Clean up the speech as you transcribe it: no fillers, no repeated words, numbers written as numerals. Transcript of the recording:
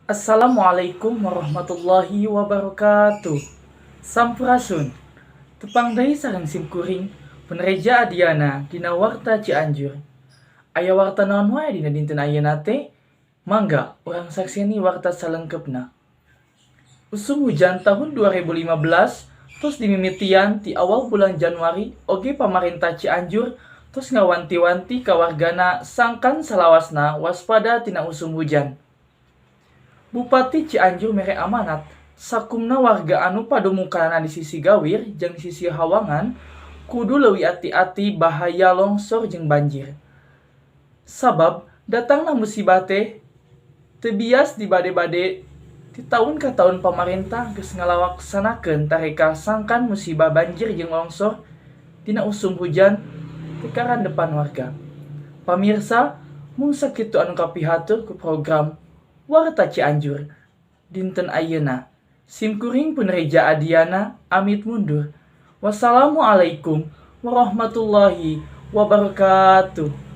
Assalamualaikum warahmatullahi wabarakatuh. Sampurasun. Tepang dari sarang simkuring, penereja Adiana dina warta Cianjur. Aya warta naon wae dina dinten ayeuna teh? Mangga urang sakseni warta salengkepna. Usum hujan tahun 2015 tos dimimitian ti awal bulan Januari oge pamarentah Cianjur tos ngawanti-wanti ka wargana sangkan salawasna waspada tina usum hujan. Bupati Cianjur mere amanat sakumna warga anu padumukanna di sisi Gawir jeung di sisi Hawangan kudu leuwih ati-ati bahaya longsor jeung banjir. Sabab datangna musibah teh teu bias dibade-bade ti taun ka taun pamarentah geus ngalaksanakeun tareka sangkan musibah banjir jeung longsor dina usum hujan teu karandepan warga. Pamirsa, mung sakitu anu kapihatur ku program Warta Cianjur dinten ayeuna. Simkuring penereja Adiana amit mundur. Wassalamualaikum warahmatullahi wabarakatuh.